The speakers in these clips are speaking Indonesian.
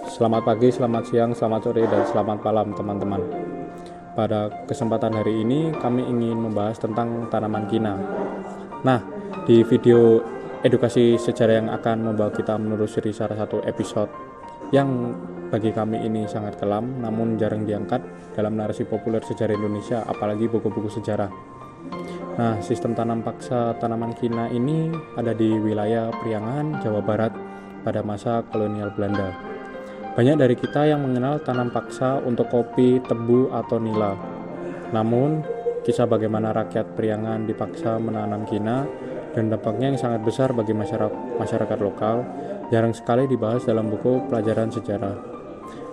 Selamat pagi, selamat siang, selamat sore, dan selamat malam teman-teman. Pada kesempatan hari ini kami ingin membahas tentang tanaman kina. Nah, di video edukasi sejarah yang akan membawa kita menelusuri salah satu episode yang bagi kami ini sangat kelam namun jarang diangkat dalam narasi populer sejarah Indonesia, apalagi buku-buku sejarah. Nah, sistem tanam paksa tanaman kina ini ada di wilayah Priangan, Jawa Barat pada masa kolonial Belanda. Banyak dari kita yang mengenal tanam paksa untuk kopi, tebu, atau nila. Namun, kisah bagaimana rakyat Priangan dipaksa menanam kina dan dampaknya yang sangat besar bagi masyarakat lokal jarang sekali dibahas dalam buku pelajaran sejarah.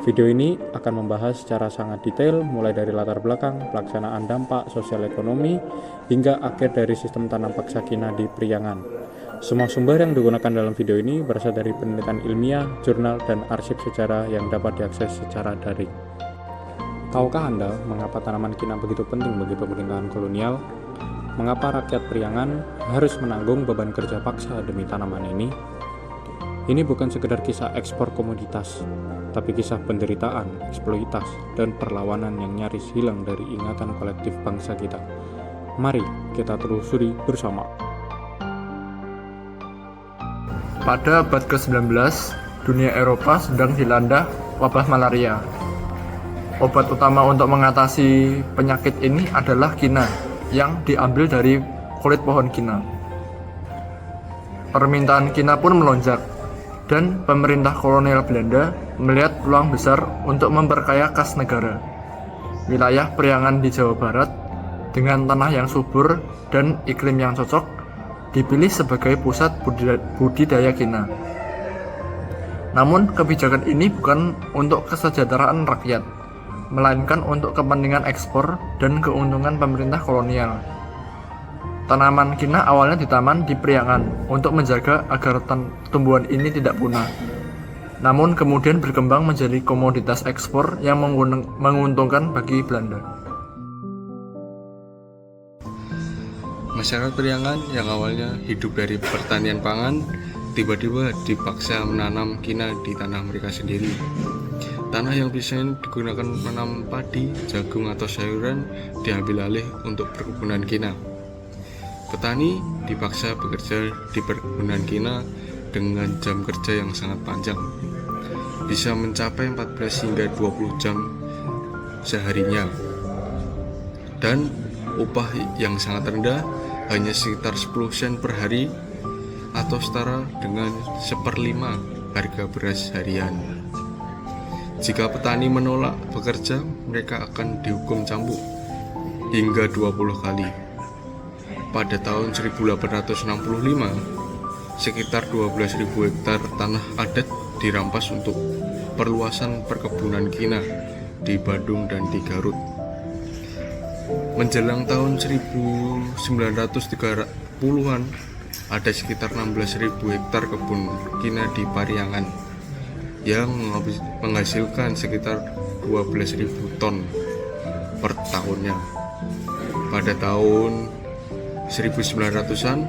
Video ini akan membahas secara sangat detail mulai dari latar belakang, pelaksanaan dampak sosial ekonomi, hingga akhir dari sistem tanam paksa kina di Priangan. Semua sumber yang digunakan dalam video ini berasal dari penelitian ilmiah, jurnal, dan arsip sejarah yang dapat diakses secara daring. Tahukah Anda mengapa tanaman kina begitu penting bagi pemerintahan kolonial? Mengapa rakyat Priangan harus menanggung beban kerja paksa demi tanaman ini? Ini bukan sekedar kisah ekspor komoditas, tapi kisah penderitaan, eksploitasi, dan perlawanan yang nyaris hilang dari ingatan kolektif bangsa kita. Mari kita telusuri bersama. Pada abad ke-19, dunia Eropa sedang dilanda wabah malaria. Obat utama untuk mengatasi penyakit ini adalah kina yang diambil dari kulit pohon kina. Permintaan kina pun melonjak, dan pemerintah kolonial Belanda melihat peluang besar untuk memperkaya kas negara. Wilayah Priangan di Jawa Barat dengan tanah yang subur dan iklim yang cocok dipilih sebagai pusat budidaya kina. Namun kebijakan ini bukan untuk kesejahteraan rakyat, melainkan untuk kepentingan ekspor dan keuntungan pemerintah kolonial. Tanaman kina awalnya ditanam di Priangan untuk menjaga agar tumbuhan ini tidak punah. Namun kemudian berkembang menjadi komoditas ekspor yang menguntungkan bagi Belanda. Masyarakat Priangan yang awalnya hidup dari pertanian pangan tiba-tiba dipaksa menanam kina di tanah mereka sendiri. Tanah yang biasanya digunakan menanam padi, jagung, atau sayuran diambil alih untuk perkebunan kina. Petani dipaksa bekerja di perkebunan kina dengan jam kerja yang sangat panjang, bisa mencapai 14 hingga 20 jam seharinya, dan upah yang sangat rendah, hanya sekitar 10 sen per hari atau setara dengan 1/5 harga beras harian. Jika petani menolak bekerja, mereka akan dihukum cambuk hingga 20 kali. Pada tahun 1865, sekitar 12.000 hektar tanah adat dirampas untuk perluasan perkebunan kina di Bandung dan di Garut. Menjelang tahun 1930-an, ada sekitar 16.000 hektar kebun kina di Pariangan yang menghasilkan sekitar 12.000 ton per tahunnya. Pada tahun 1900-an,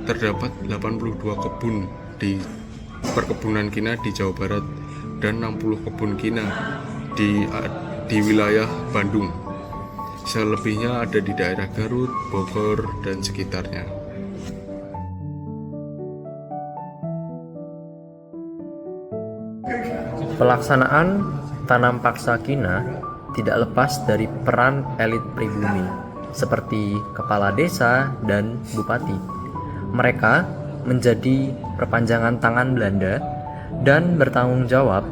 terdapat 82 kebun di perkebunan kina di Jawa Barat dan 60 kebun kina di wilayah Bandung. Selebihnya ada di daerah Garut, Bogor, dan sekitarnya. Pelaksanaan tanam paksa kina tidak lepas dari peran elit pribumi seperti kepala desa dan bupati. Mereka menjadi perpanjangan tangan Belanda dan bertanggung jawab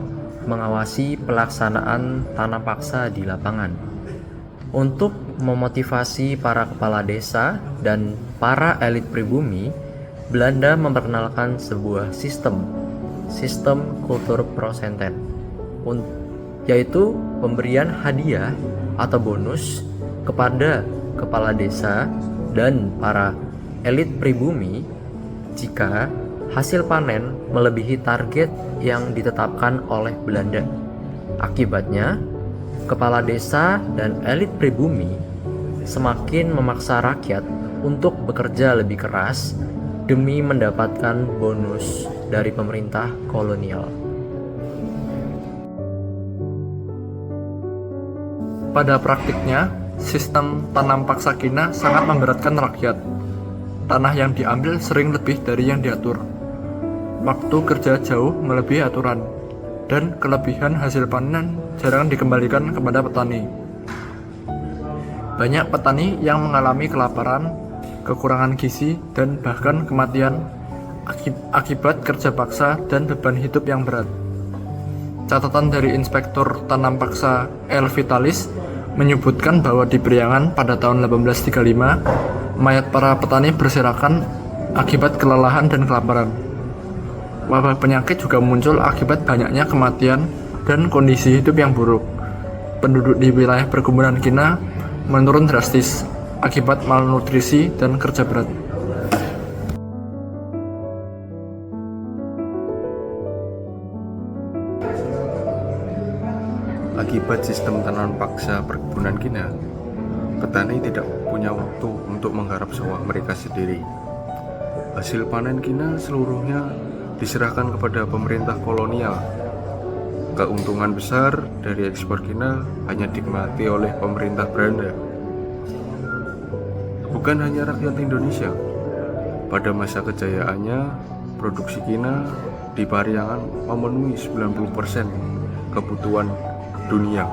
mengawasi pelaksanaan tanam paksa di lapangan. Untuk memotivasi para kepala desa dan para elit pribumi, Belanda memperkenalkan sebuah sistem kultur prosenten, yaitu pemberian hadiah atau bonus kepada kepala desa dan para elit pribumi jika hasil panen melebihi target yang ditetapkan oleh Belanda. Akibatnya, kepala desa dan elit pribumi semakin memaksa rakyat untuk bekerja lebih keras demi mendapatkan bonus dari pemerintah kolonial. Pada praktiknya, sistem tanam paksa kina sangat memberatkan rakyat. Tanah yang diambil sering lebih dari yang diatur. Waktu kerja jauh melebihi aturan, dan kelebihan hasil panen jarang dikembalikan kepada petani. Banyak petani yang mengalami kelaparan, kekurangan gizi, dan bahkan kematian akibat kerja paksa dan beban hidup yang berat. Catatan dari Inspektur Tanam Paksa L. Vitalis menyebutkan bahwa di Priangan pada tahun 1835, mayat para petani berserakan akibat kelelahan dan kelaparan. Wabah penyakit juga muncul akibat banyaknya kematian dan kondisi hidup yang buruk. Penduduk di wilayah perkebunan kina menurun drastis akibat malnutrisi dan kerja berat. Akibat sistem tanaman paksa perkebunan kina, petani tidak punya waktu untuk menggarap sawah mereka sendiri. Hasil panen kina seluruhnya diserahkan kepada pemerintah kolonial. Keuntungan besar dari ekspor kina hanya dinikmati oleh pemerintah Belanda. Bukan hanya rakyat Indonesia, pada masa kejayaannya, produksi kina di Pariangan memenuhi 90% kebutuhan dunia.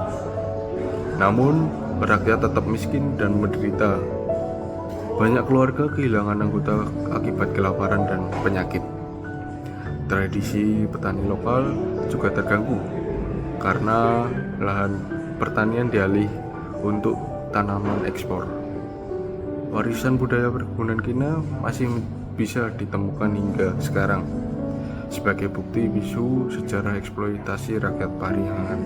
Namun, rakyat tetap miskin dan menderita. Banyak keluarga kehilangan anggota akibat kelaparan dan penyakit. Tradisi petani lokal juga terganggu karena lahan pertanian dialih untuk tanaman ekspor. Warisan budaya perkebunan kina masih bisa ditemukan hingga sekarang sebagai bukti bisu sejarah eksploitasi rakyat Pariangan.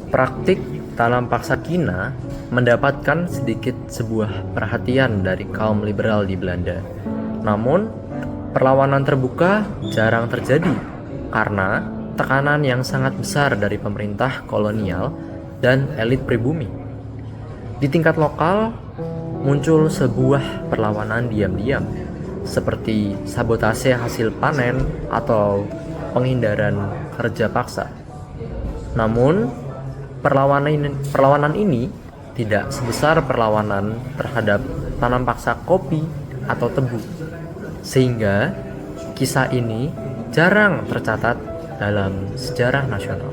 Praktik tanam paksa kina mendapatkan sedikit sebuah perhatian dari kaum liberal di Belanda. Namun, perlawanan terbuka jarang terjadi karena tekanan yang sangat besar dari pemerintah kolonial dan elit pribumi. Di tingkat lokal, muncul sebuah perlawanan diam-diam, seperti sabotase hasil panen atau penghindaran kerja paksa. Namun, perlawanan ini tidak sebesar perlawanan terhadap tanam paksa kopi atau tebu, sehingga kisah ini jarang tercatat dalam sejarah nasional.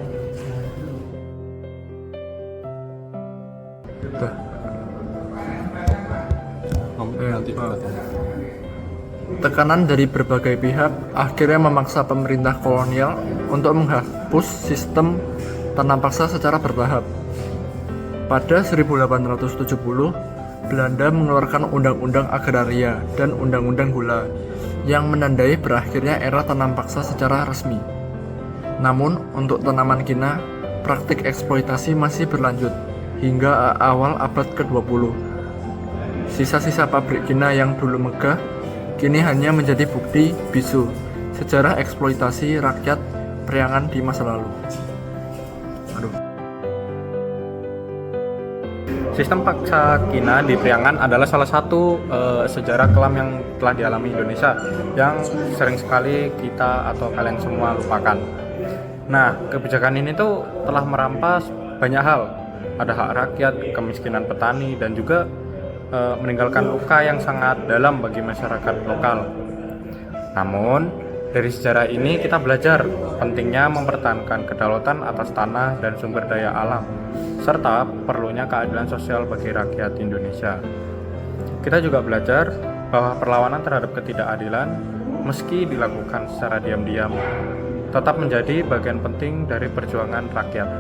Tekanan dari berbagai pihak akhirnya memaksa pemerintah kolonial untuk menghapus sistem tanam paksa secara bertahap. Pada 1870, Belanda mengeluarkan Undang-Undang Agraria dan Undang-Undang Gula yang menandai berakhirnya era tanam paksa secara resmi. Namun, untuk tanaman kina, praktik eksploitasi masih berlanjut hingga awal abad ke-20. Sisa-sisa pabrik kina yang dulu megah kini hanya menjadi bukti bisu sejarah eksploitasi rakyat Priangan di masa lalu. Sistem paksa kina di Priangan adalah salah satu sejarah kelam yang telah dialami Indonesia yang sering sekali kita atau kalian semua lupakan. Nah, kebijakan ini tuh telah merampas banyak hal. Ada hak rakyat, kemiskinan petani, dan juga meninggalkan luka yang sangat dalam bagi masyarakat lokal. Namun, dari sejarah ini kita belajar pentingnya mempertahankan kedaulatan atas tanah dan sumber daya alam, serta perlunya keadilan sosial bagi rakyat Indonesia. Kita juga belajar bahwa perlawanan terhadap ketidakadilan, meski dilakukan secara diam-diam, tetap menjadi bagian penting dari perjuangan rakyat.